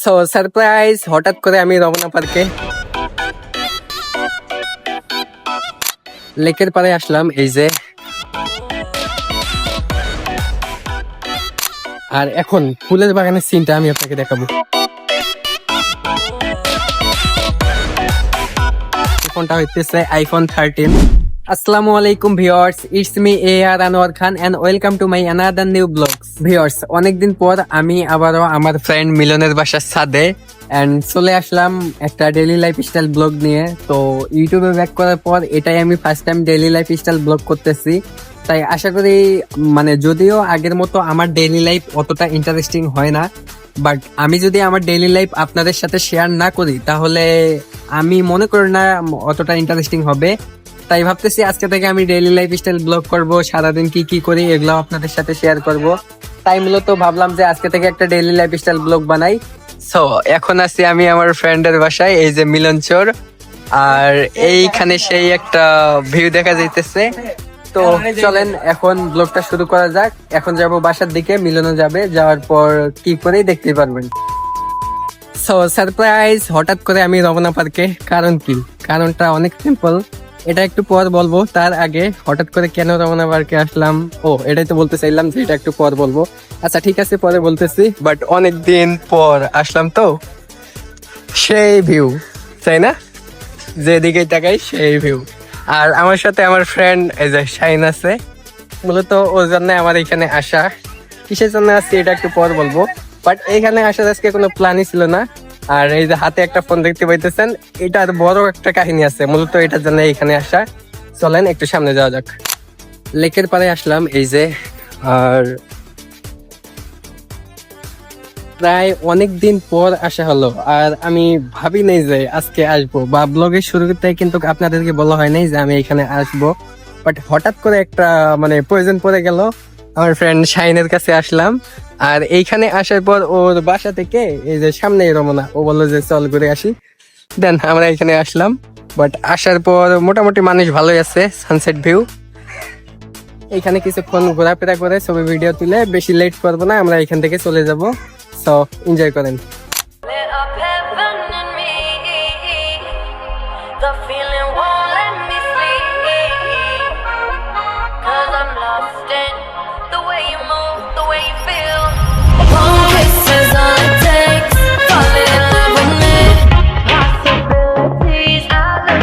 So surprise, হঠাৎ করে আমি রমনা পার্কে লেকের পাড়ে আসলাম। এই যে, আর এখন ফুলের বাগানের সিনটা আমি আপনাকে দেখাবো। ফোনটা হইতেছে আইফোন 13। আসসালামু আলাইকুম viewers, it's me AR Anwar Khan and welcome to my another new blogs. Viewers, অনেকদিন পর আমি আবারও আমার ফ্রেন্ড মিলনের বাসার ছাদে এন্ড চলে আসলাম একটা ডেইলি লাইফস্টাইল ব্লগ নিয়ে। তো ইউটিউবে ব্যাক করার পর এটাই আমি first time daily lifestyle blog করতেছি। তাই আশা করি, মানে যদিও আগের মতো আমার ডেইলি লাইফ অতটা ইন্টারেস্টিং হয় না, বাট আমি যদি আমার ডেইলি লাইফ আপনাদের সাথে শেয়ার না করি তাহলে আমি মনে করি না অতটা ইন্টারেস্টিং হবে। তাই ভাবতেছি আজকে থেকে আমি ডেইলি লাইফ স্টাইল ব্লগ করবো, সারাদিন কি কি করি এগুলো আপনাদের সাথে শেয়ার করব। তাই মূলত ভাবলাম যে আজকে থেকে একটা ডেইলি লাইফ স্টাইল ব্লগ বানাই। সো এখন আছি আমি আমার ফ্রেন্ডের বাসায়, এই যে মিলনচর, আর এইখানে সেই একটা ভিউ দেখা যাইতেছে। তো চলেন এখন ব্লগটা শুরু করা যাক। এখন যাব বাসার দিকে, মিলনও যাবে, যাওয়ার পর কি করেই দেখতে পারবেন। সো সারপ্রাইজ, হঠাৎ করে আমি রমনা পার্কে। কারণ কি? কারণটা অনেক সিম্পল, এটা একটু পর বলবো। তার আগে হঠাৎ করে কেন রমনা পার্কে আসলাম, এটাই তো বলতে চাইলাম যে এটা একটু পর বলবো। আচ্ছা ঠিক আছে, পরে বলতেছি, বাট অনেক দিন পর আসলাম তো, সেই ভিউ, তাই না? যেদিকে তাকাই সেই ভিউ। আর আমার সাথে আমার ফ্রেন্ড এই যে শাইন আছে। মূলত ওর জন্য আমার এখানে আসা। কিসের জন্য আসছি এটা একটু পর বলবো, বাট এইখানে আসার আজকে কোনো প্ল্যানই ছিল না। আর এই যে হাতে একটা ফোন দেখতে পাইতেছেন, এটার বড় একটা কাহিনী আছে, মূলত এটার জন্য এখানে আসা। চলেন একটু সামনে যাওয়া যাক। লেকের পাড়ে আসলাম এই যে, আর প্রায় অনেক দিন পর আসা হলো। আর আমি ভাবি নাই যে আজকে আসবো, বা ব্লগের শুরুতে কিন্তু আপনাদেরকে বলা হয় নাই যে আমি এখানে আসবো, বাট হঠাৎ করে একটা প্রয়োজন পড়ে গেল। আমার ফ্রেন্ড শাইনের কাছে আসলাম, আর এইখানে আসার পর ওর বাসা থেকে এই যে সামনে রমনা, ও বললো যে চল ঘুরে আসি। দেন আমরা এখানে আসলাম, বাট আসার পর মোটামুটি মানুষ ভালোই আছে। সানসেট ভিউ, এখানে কিছুক্ষণ ঘোরাফেরা করে ছবি ভিডিও তুলে বেশি লেট করবো না, আমরা এখান থেকে চলে যাব। সো এনজয় করেন। Lit up heaven in me. The feeling won't let me sleep. 'Cause I'm lost in the way you move, the way you feel. One kiss is all it takes. Fall in love with me. Possibilities out of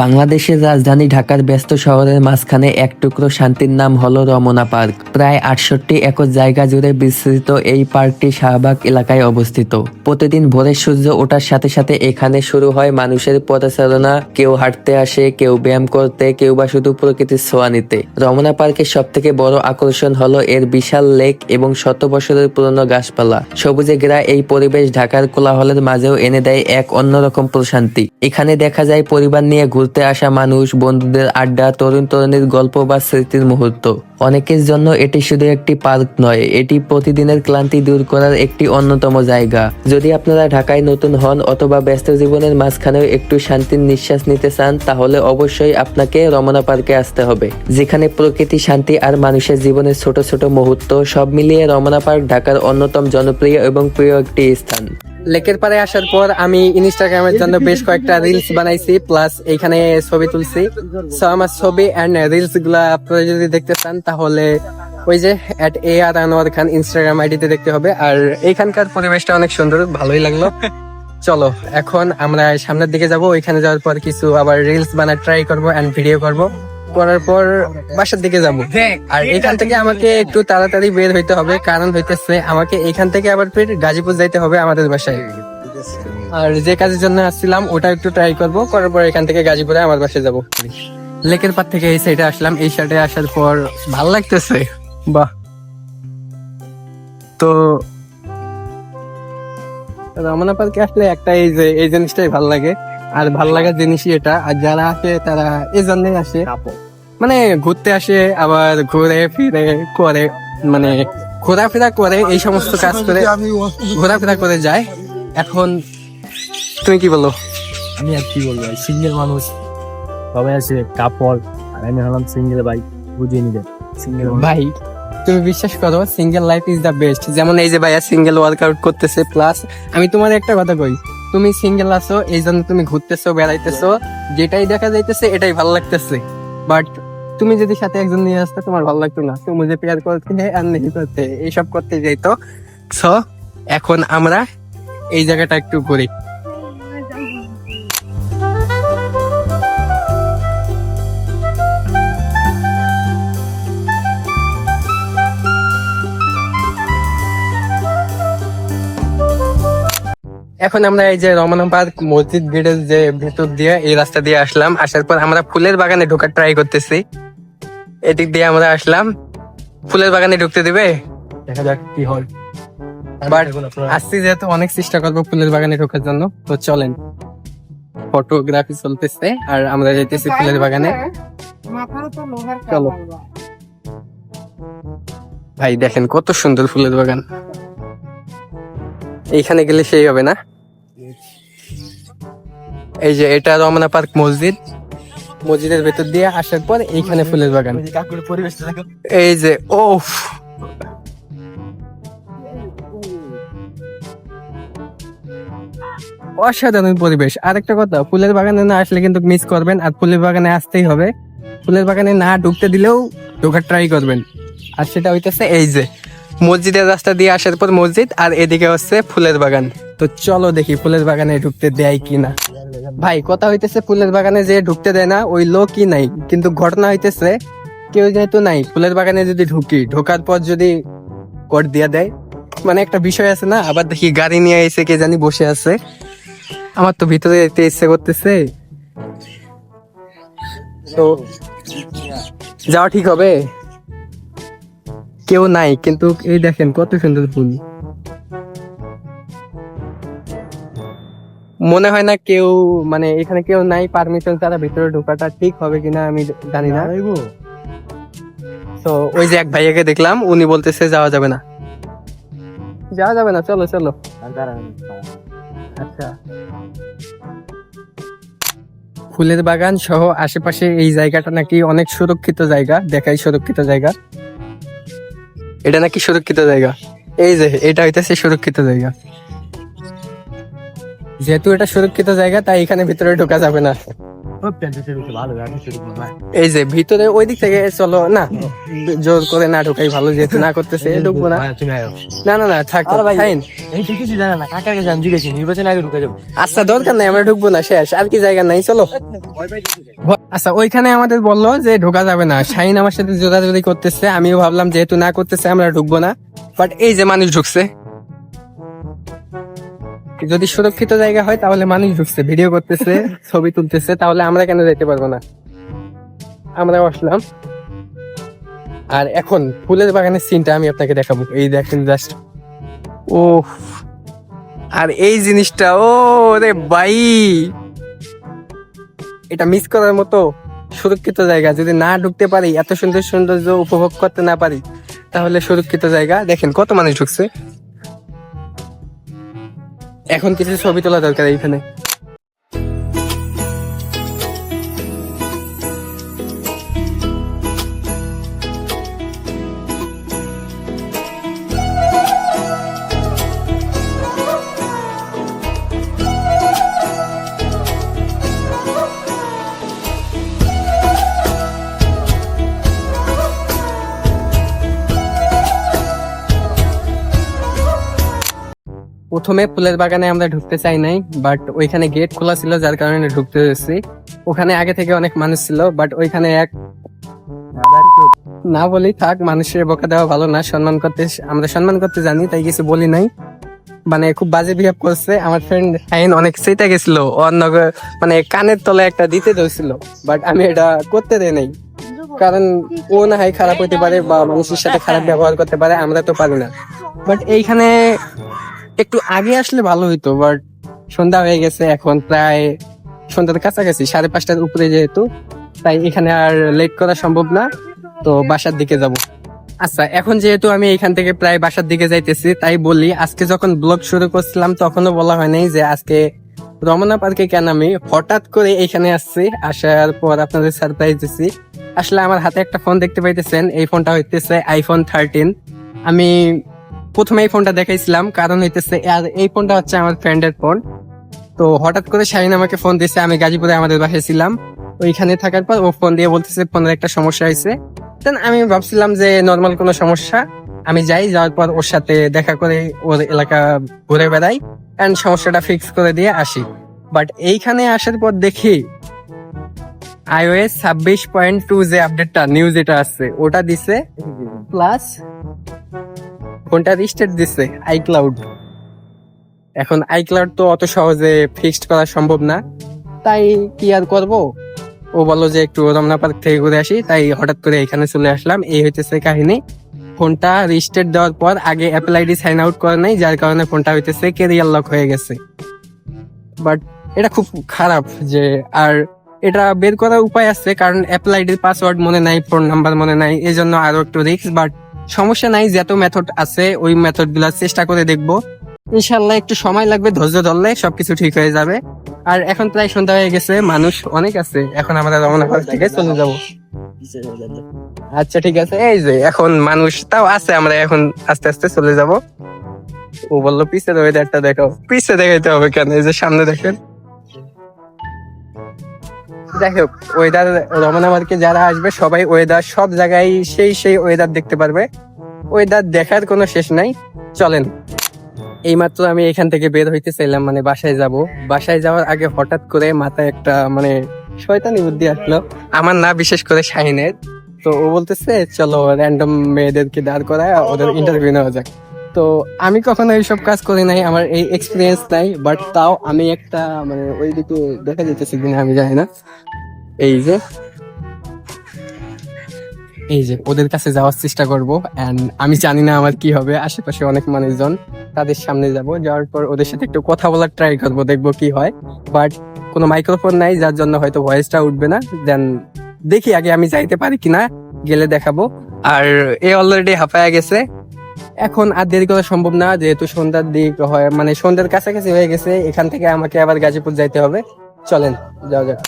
বাংলাদেশের রাজধানী ঢাকার ব্যস্ত শহরের মাঝখানে এক টুকরো শান্তির নাম হলো রমনা পার্ক। প্রায় 68 একর জায়গা জুড়ে বিস্তৃত এই পার্কটি শাহবাগ এলাকায় অবস্থিত। প্রতিদিন ভোরে সূর্য ওঠার সাথে সাথে এখানে শুরু হয় মানুষের পদচারণা। কেউ হাঁটতে আসে, কেউ ব্যায়াম করতে, কেউ বা শুধু প্রকৃতির ছোঁয়া নিতে। রমনা পার্কের সব থেকে বড় আকর্ষণ হলো এর বিশাল লেক এবং শত বছরের পুরনো গাছপালা। সবুজে ঘেরা এই পরিবেশ ঢাকার কোলাহলের মাঝেও এনে দেয় এক অন্যরকম প্রশান্তি। এখানে দেখা যায় পরিবার নিয়ে ঘুরতে আসা মানুষ, বন্ধুদের আড্ডা, তরুণ তরুণীর গল্প বা স্মৃতির মুহূর্ত। অনেকের জন্য এটি শুধু একটি পার্ক নয়, এটি প্রতিদিনের ক্লান্তি দূর করার একটি অন্যতম জায়গা। যদি আপনারা ঢাকায় নতুন হন অথবা ব্যস্ত জীবনের মাঝখানেও একটু শান্তির নিঃশ্বাস নিতে চান, তাহলে অবশ্যই আপনাকে রমনা পার্কে আসতে হবে, যেখানে প্রকৃতি, শান্তি আর মানুষের জীবনের ছোট ছোট মুহূর্ত সব মিলিয়ে রমনা পার্ক ঢাকার অন্যতম জনপ্রিয় এবং প্রিয় একটি স্থান। লেকের পাড়ে আসার পর আমি ইনস্টাগ্রামের জন্য বেশ কয়েকটা রিলস বানাইছি, প্লাস এইখানে ছবি তুলছি। সো আমার ছবি এন্ড রিলস গুলা আপনারা যদি দেখতে চান তাহলে ওই যে @AR আনোয়ার খান ইনস্টাগ্রাম আইডিতে দেখতে হবে। আর এইখানকার পরিবেশটা অনেক সুন্দর, ভালোই লাগলো। চলো এখন আমরা সামনের দিকে যাব, ওইখানে যাওয়ার পর কিছু আবার রিলস বানার ট্রাই করবো এন্ড ভিডিও করবো, করার পর বাসার দিকে যাব। আর এখান থেকে আমাকে একটু তাড়াতাড়ি বের হইতে হবে, কারণ হইতেছে আমাকে এখান থেকে আবার ফির গাজীপুর যাইতে হবে আমাদের বাসায়। আর যে কাজের জন্য আসছিলাম ওটা একটু ট্রাই করবো, করার পর এখান থেকে গাজীপুরে আমার বাসায় যাব। লেকের পার থেকে এই সাইডে আসলাম, এই সাইডে আসার পর ভালো লাগতেছে, বাহ। তো রমনা পার্কে আসলে একটা এই জিনিসটাই ভালো লাগে, আর ভালো লাগার জিনিসই এটা। আর যারা আসে তারা এই জন্যই আসে, ঘুরতে আসে, আবার ঘুরে ফিরে করে, ঘোরাফেরা করে, এই সমস্ত কাজ করে ঘোরাফেরা করে যায়। এখন তুমি কি বলো? আমি আর কি বলবো, সিঙ্গেল মানুষ সবাই আছে কাপড়, আর আমি হলাম সিঙ্গেল ভাই, বুঝিয়ে নিবে সিঙ্গেল ভাই তুমি বিশ্বাস করো single life is the best. যেমন এই যে ভাইয়া সিঙ্গেল ওয়ার্কআউট করতেছে, প্লাস আমি তোমার একটা কথা কই, তুমি সিঙ্গেল আছো এই জন্য তুমি ঘুরতেছো বেড়াইতেছো, যেটাই দেখা যাইতেছে এটাই ভালো লাগতেছে। বাট তুমি যদি সাথে একজন নিয়ে আসতে তোমার ভালো লাগতো না, তুমি যে পেয়ার করতে আর নেই করতে এইসব করতে যাইতো। সো এখন আমরা এই জায়গাটা একটু ঘুরি। এখন আমরা এই যে রমনা পার্ক মসজিদ গেটের যে ভেতর দিয়ে এই রাস্তা দিয়ে আসলাম, আসার পর আমরা ফুলের বাগানে ঢোকার ট্রাই করতেছি। এদিক দিয়ে আমরা আসলাম, ফুলের বাগানে ঢুকতে দিবে? দেখা যাক কি হয়। বাট আসছি যেহেতু অনেক চেষ্টা করবো ফুলের বাগানে ঢোকার জন্য, তো চলেন। ফটোগ্রাফি চলতেছে আর আমরা যাইতেছি ফুলের বাগানে। চলো ভাই, দেখেন কত সুন্দর ফুলের বাগান। এইখানে গেলে সেই হবে না? এই যে এটা রমনা পার্ক মসজিদ, মসজিদের ভেতর দিয়ে আসার পর এইখানে ফুলের বাগান। পরিবেশটা দেখো। এই যে ও অসাধারণ পরিবেশ। আর একটা কথা, ফুলের বাগানে না আসলে কিন্তু মিস করবেন, আর ফুলের বাগানে আসতেই হবে। ফুলের বাগানে না ঢুকতে দিলেও ঢোকার ট্রাই করবেন। আর সেটা হইতেছে এই যে মসজিদের রাস্তা দিয়ে আসার পর মসজিদ, আর এদিকে হচ্ছে ফুলের বাগান। তো চলো দেখি ফুলের বাগানে ঢুকতে দেয় কিনা। ভাই কথা হইতেছে ফুলের বাগানে যে ঢুকতে দেয় না ওই লোকই নাই, কিন্তু ঘটনা হইতেছে কেউ যেহেতু নাই, ফুলের বাগানে যদি ঢুকি, ঢোকার পর যদি কোড দিয়ে দেয়, মানে একটা বিষয় আছে না। আবার দেখি গাড়ি নিয়ে এসে কে জানি বসে আছে, আমার তো ভিতরে যেতে ইচ্ছে করতেছে। তো যাওয়া ঠিক হবে? কেউ নাই, কিন্তু এই দেখেন কত সুন্দর ফুল। মনে হয় না কেউ, মানে এখানে কেউ নাই, পারমিশন ছাড়া ভিতরে ঢোকাটা ঠিক হবে কিনা আমি জানি না। তো ওই যে এক ভাইয়াকে দেখলাম, উনি বলতেছে যাওয়া যাবে না, যাওয়া যাবে না, চলো চলো। আচ্ছা, ফুলের বাগান সহ আশেপাশে এই জায়গাটা নাকি অনেক সুরক্ষিত জায়গা, দেখাই সুরক্ষিত জায়গা। এটা নাকি সুরক্ষিত জায়গা, এই যে এটা হইতেছে সুরক্ষিত জায়গা। যেহেতু এটা সুরক্ষিত জায়গা তাই এখানে ভিতরে ঢোকা যাবে না। এই যে ভিতরে ওই দিক থেকে চলো না, জোর করে না ঢোকাই ভালো, যেহেতু না করতেছে ঢুকবো না। না না না থাক, ফাইন। আচ্ছা দরকার নাই, আমরা ঢুকবো না, শেষ। আর কি জায়গা নাই, চলো। আচ্ছা ওইখানে আমাদের বললো যে ঢোকা যাবে না, শাহিন আমার সাথে জোরাজোরি করতেছে, আমিও ভাবলাম যেহেতু না করতেছে আমরা ঢুকবো না। বাট এই যে মানুষ ঢুকছে, যদি সুরক্ষিত জায়গা হয় তাহলে মানুষ ঢুকছে, ভিডিও করতেছে, ছবি তুলতেছে, তাহলে আমরা কেন যেতে পারবো না? আমরা আসলাম। আর এখন ফুলের বাগানের সিনটা আমি আপনাকে দেখাবো। এই দেখেন জাস্ট, ও আর এই জিনিসটা, ও রে ভাই, এটা মিস করার মতো সুরক্ষিত জায়গা। যদি না ঢুকতে পারি, এত সুন্দর সৌন্দর্য উপভোগ করতে না পারি, তাহলে সুরক্ষিত জায়গা। দেখেন কত মানুষ ঢুকছে। এখন কিছু ছবি তোলা দরকার এইখানে। প্রথমে ফুলের বাগানে আমরা ঢুকতে চাই নাই, বাট ওইখানে গেট খোলা ছিল যার কারণে ঢুকতে হয়েছি। ওখানে আগে থেকে অনেক মানুষ ছিল, বাট ওইখানে এক না বলি থাক, মানুষের বকা দেওয়া ভালো না। সম্মান করতে, আমরা সম্মান করতে জানি, তাই কিছু বলি নাই। মানে খুব বাজে বিহেভ করছে আমার ফ্রেন্ড আইন, অনেক সেইটা গেছিল অন্য, মানে কানের তলে একটা দিতে ধরছিল, বাট আমি এটা করতে দেই নাই, কারণ ও না হয় খারাপ হইতে পারে বা মানুষের সাথে খারাপ ব্যবহার করতে পারে, আমরা তো পারি না। বাট এইখানে একটু আগে আসলে ভালো হইতো, বাট সন্ধ্যা হয়ে গেছে, এখন প্রায় সন্ধ্যার কাছাকাছি, 5:30টার উপরে যেহেতু, তাই এখানে আর লেট করা সম্ভব না। তো বাসার দিকে যাব। আচ্ছা এখন যেহেতু আমি এখান থেকে প্রায় বাসার দিকে যাইতেছি, তাই বলি আজকে যখন ব্লগ শুরু করছিলাম তখনও বলা হয় নাই যে আজকে রমনা পার্কে কেন আমি হঠাৎ করে এখানে আসছি, আসার পর আপনাদের সারপ্রাইজ দিচ্ছি। আসলে আমার হাতে একটা ফোন দেখতে পাইতেছেন, এই ফোনটা হইতেছে আইফোন 13। আমি প্রথমে এই ফোনটা দেখাইছিলাম, কারণ হইতেছে আর এই ফোনটা হচ্ছে আমার ফ্রেন্ডের ফোন। তো হঠাৎ করে শাহিন আমাকে ফোন দিয়েছে, আমি গাজীপুরে আমাদের বাসায় ছিলাম। ওইখানে থাকার পর ও ফোন দিয়ে বলতেছে ফোনের একটা সমস্যা হয়েছে। দেন আমি ভাবছিলাম যে নর্মাল কোনো সমস্যা, আমি যাওয়ার পর ওর সাথে দেখা করে ওর এলাকা ঘুরে বেড়াই এন্ড সমস্যাটা ফিক্স করে দিয়ে আসি। বাট এইখানে আসার পর দেখি iOS 26.2 যে আপডেটটা নিউজ এটা আসছে ওটা দিছে, প্লাস ফোনটা রিস্টার্ট দিছে আইক্লাউড। এখন আইক্লাউড তো অত সহজে ফিক্সড করা সম্ভব না, তাই কি আর করবো। ও বললো যে একটু রমনা পার্ক থেকে ঘুরে আসি, তাই হঠাৎ করে এখানে চলে আসলাম। এই হইতেছে কাহিনী। ফোনটা রিস্টার্ট দেওয়ার পর আগে অ্যাপল আইডি সাইন আউট করে নাই, যার কারণে ফোনটা হইতেছে ক্যারিয়ার লক হয়ে গেছে। বাট এটা খুব খারাপ যে, আর এটা বের করার উপায় আছে, কারণ অ্যাপল আইডির পাসওয়ার্ড মনে নাই, ফোন নাম্বার মনে নাই, এই জন্য আরো একটু রিস্ক। বাট সমস্যা নাই, যত মেথড আছে ওই মেথড গুলা চেষ্টা করে দেখবো। ইনশাল্লাহ একটু সময় লাগবে, ধৈর্য ধরলে সবকিছু ঠিক হয়ে যাবে। আর এখন প্রায় সন্ধ্যা হয়ে গেছে, মানুষ অনেক আছে, এখন আমরা রমনা পার্ক থেকে চলে যাব। আচ্ছা ঠিক আছে, এই যে এখন মানুষ তাও আছে, আমরা এখন আস্তে আস্তে চলে যাব। ও বললো পিছের ওয়েদারটা দেখাও, পিছে দেখাইতে হবে কেন, এই যে সামনে দেখেন। যাই হোক, ওয়েদার রমনা পার্কে যারা আসবে সবাই ওয়েদার সব জায়গায় সেই ওয়েদার দেখতে পারবে। ওয়েদার দেখার কোনো শেষ নাই। চলেন, এইমাত্র আমি এখান থেকে বের হইতে চাইলাম, মানে বাসায় যাব। বাসায় যাওয়ার আগে হঠাৎ করে মাথায় একটা মানে শয়তানি বুদ্ধি আসলো, আমার না, বিশেষ করে শাহিনের। তো ও বলতেছে চলো র্যান্ডম মেয়েদেরকে দাঁড় করায় ওদের ইন্টারভিউ নেওয়া যাক। তো আমি কখনো এইসব কাজ করি নাই, আমার এই এক্সপিরিয়েন্স নাই। বাট তাও আমি একটা মানে ওই দিকে দেখা যেতেছে কিনা আমি জানি না, এই যে ওদের কাছে যাওয়ার চেষ্টা করব। এন্ড আমি জানি না আমার কি হবে, আশেপাশে অনেক মানুষজন, তাদের সামনে যাব, যাওয়ার পর ওদের সাথে একটু কথা বলার ট্রাই করব, দেখবো কি হয়। বাট কোনো মাইক্রোফোন নাই, যার জন্য হয়তো ভয়েসটা উঠবে না। দেন দেখি আগে আমি যাইতে পারি কিনা, গেলে দেখাবো। আর এ অলরেডি হাঁপায়া গেছে, এখন আর দেরি করা সম্ভব না, যেহেতু সন্ধ্যার দিক হয়, মানে সন্ধ্যার কাছাকাছি হয়ে গেছে। এখান থেকে আমাকে আবার গাজীপুর যাইতে হবে। চলেন যাওয়া যাক।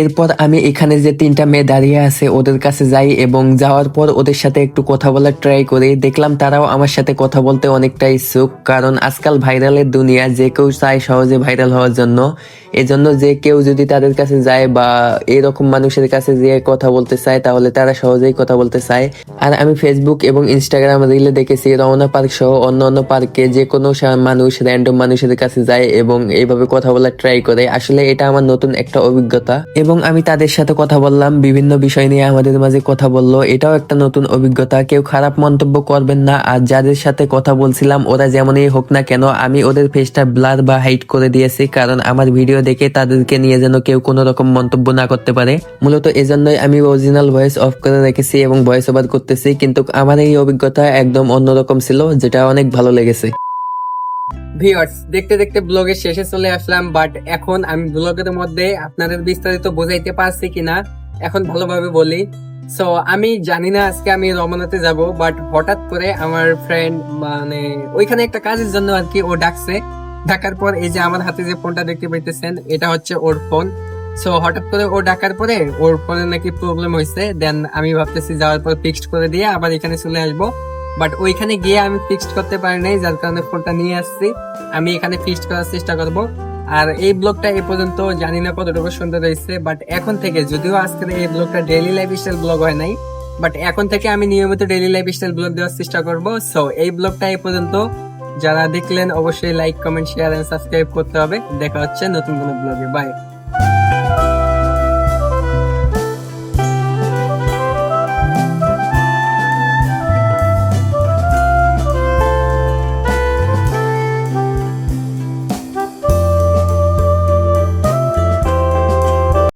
এরপর আমি এখানে যে তিনটা মেয়ে দাঁড়িয়ে আছে ওদের কাছে যাই এবং যাওয়ার পর ওদের সাথে একটু কথা বলার ট্রাই করি। দেখলাম তারাও আমার সাথে কথা বলতে অনেকটা ইচ্ছুক, কারণ আজকাল ভাইরালের দুনিয়া, যে কেউ চায় সহজে ভাইরাল হওয়ার জন্য। এজন্য যে কেউ যদি তাদের কাছে যায় বা এরকম মানুষের কাছে যে কথা বলতে চায়, তাহলে তারা সহজেই কথা বলতে চায়। আর আমি ফেসবুক এবং ইনস্টাগ্রাম রিলে দেখেছি রমনা পার্ক সহ অন্য পার্কে যে কোনো মানুষ র্যান্ডম মানুষের কাছে যায় এবং এইভাবে কথা বলার ট্রাই করে। আসলে এটা আমার নতুন একটা অভিজ্ঞতা এবং আমি তাদের সাথে কথা বললাম, বিভিন্ন বিষয় নিয়ে আমাদের মাঝে কথা বললো। এটাও একটা নতুন অভিজ্ঞতা। কেউ খারাপ মন্তব্য করবেন না। আর যাদের সাথে কথা বলছিলাম ওরা যেমনই হোক না কেন, আমি ওদের ফেসটা ব্লার বা হাইড করে দিয়েছি, কারণ আমার ভিডিও দেখে তাদেরকে নিয়ে যেন কেউ কোনো রকম মন্তব্য না করতে পারে। মূলত এজন্যই আমি অরিজিনাল ভয়েস অফ করে রেখেছি এবং ভয়েস ওভার করতেছি। কিন্তু আমার এই অভিজ্ঞতা একদম অন্যরকম ছিল, যেটা অনেক ভালো লেগেছে। ভিউয়ার্স, দেখতে দেখতে ব্লগের শেষে চলে আসলাম। বাট এখন আমি ব্লগের মধ্যে আপনাদের বিস্তারিত বোঝাইতে পারছি কিনা এখন ভালোভাবে বলি। সো আমি জানি না আজকে আমি রমনাতে যাব, বাট হঠাৎ করে আমার ফ্রেন্ড মানে ওইখানে একটা কাজের জন্য আর কি ও ডাকছে। ডাকার পর এই যে আমার হাতে যে ফোনটা দেখতে পাইতেছেন, এটা হচ্ছে ওর ফোন। সো হঠাৎ করে ও ডাকার পরে ওর ফোনে নাকি প্রবলেম হয়েছে। দেন আমি ভাবতেছি যাওয়ার পর ফিক্সড করে দিয়ে আবার এখানে চলে আসবো। বাট ওইখানে গিয়ে আমি ফিক্সড করতে পারি নাই, যার কারণে ফোনটা নিয়ে আসছি। আমি এখানে ফিক্সড করার চেষ্টা করব। আর এই ব্লগটা এ পর্যন্ত জানি না কতটুকু সুন্দর হয়েছে, বাট এখন থেকে, যদিও আজকের এই ব্লগটা ডেইলি লাইফস্টাইল ব্লগ হয় নাই, বাট এখন থেকে আমি নিয়মিত ডেইলি লাইফস্টাইল ব্লগ দেওয়ার চেষ্টা করব। সো এই ব্লগটা এ পর্যন্ত, যারা দেখলেন অবশ্যই like, comment, share and subscribe করতে হবে। দেখা হচ্ছে নতুন কোনো ব্লগে। বাই।